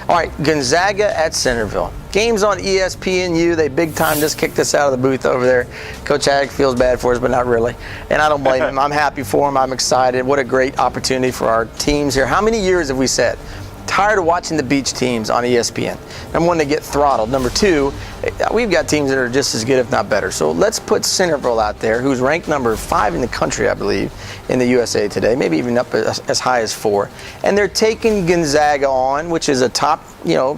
All right, Gonzaga at Centreville. Game's on ESPNU. They big time just kicked us out of the booth over there. Coach Haddock feels bad for us, but not really. And I don't blame him. I'm happy for him. I'm excited. What a great opportunity for our teams here. How many years have we said? Tired of watching the beach teams on ESPN. Number one, they get throttled. Number two, we've got teams that are just as good, if not better. So let's put Centreville out there, who's ranked number 5 in the country, I believe, in the USA Today, maybe even up as high as 4. And they're taking Gonzaga on, which is a top,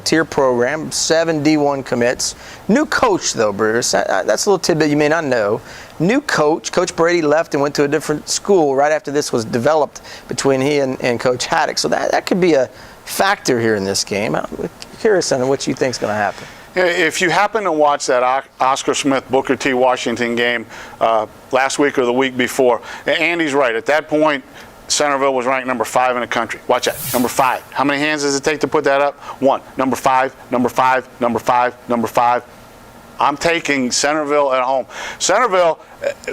tier program, 7 D1 commits. New coach, though, Bruce. That's a little tidbit you may not know. New coach. Coach Brady left and went to a different school right after this was developed between he and Coach Haddock. So that could be a factor here in this game. I'm curious on what you think is going to happen. If you happen to watch that Oscar Smith Booker T. Washington game last week or the week before, Andy's right. At that point, Centreville was ranked number 5 in the country. Watch that, number 5. How many hands does it take to put that up? 1. Number 5, number 5, number 5, number 5. I'm taking Centreville at home. Centreville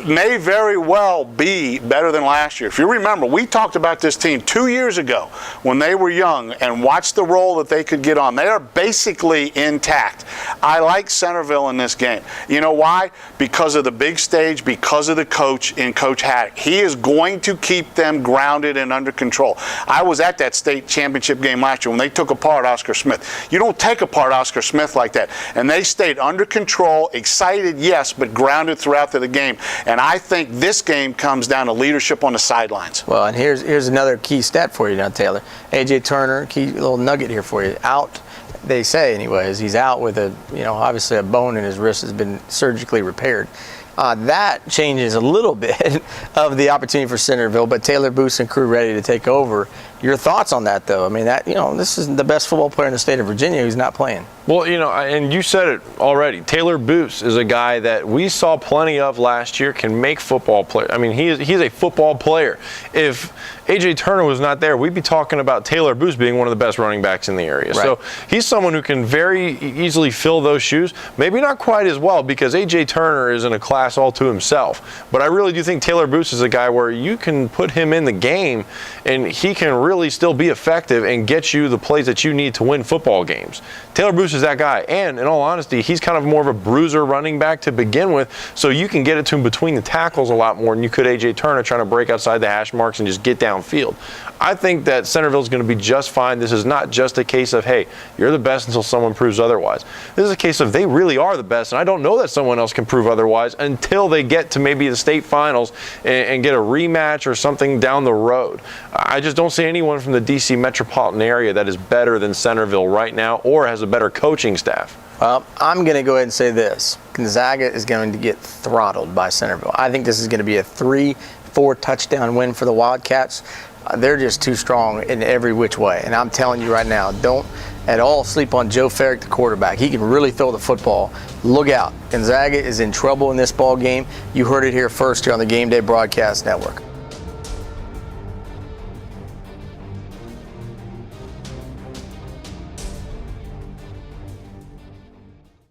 may very well be better than last year. If you remember, we talked about this team 2 years ago when they were young and watched the role that they could get on. They are basically intact. I like Centreville in this game. You know why? Because of the big stage, because of the coach in Coach Haddock. He is going to keep them grounded and under control. I was at that state championship game last year when they took apart Oscar Smith. You don't take apart Oscar Smith like that. And they stayed under control, excited, yes, but grounded throughout the game. And I think this game comes down to leadership on the sidelines. Well, and here's another key stat for you now, Taylor. A.J. Turner, key little nugget here for you. Out, they say anyways, he's out with obviously a bone in his wrist has been surgically repaired. That changes a little bit of the opportunity for Centreville, but Taylor Booth and crew ready to take over. Your thoughts on that, though? I mean, this is the best football player in the state of Virginia who's not playing. Well, and you said it already. Taylor Booth is a guy that we saw plenty of last year, can make football players. I mean, he's a football player. If A.J. Turner was not there, we'd be talking about Taylor Booth being one of the best running backs in the area. Right. So he's someone who can very easily fill those shoes. Maybe not quite as well because A.J. Turner is in a class all to himself. But I really do think Taylor Booth is a guy where you can put him in the game and he can really still be effective and get you the plays that you need to win football games. Taylor Booth is that guy. And in all honesty, he's kind of more of a bruiser running back to begin with, so you can get it to him between the tackles a lot more than you could A.J. Turner trying to break outside the hash marks and just get downfield. I think that Centreville is going to be just fine. This is not just a case of, hey, you're the best until someone proves otherwise. This is a case of they really are the best, and I don't know that someone else can prove otherwise until they get to maybe the state finals and get a rematch or something down the road. I just don't see anyone from the D.C. metropolitan area that is better than Centreville right now or has a better coaching staff. Well, I'm going to go ahead and say this. Gonzaga is going to get throttled by Centreville. I think this is going to be a 3-4 touchdown win for the Wildcats. They're just too strong in every which way. And I'm telling you right now, don't at all sleep on Joe Ferrick, the quarterback. He can really throw the football. Look out. Gonzaga is in trouble in this ball game. You heard it here first here on the Game Day Broadcast Network.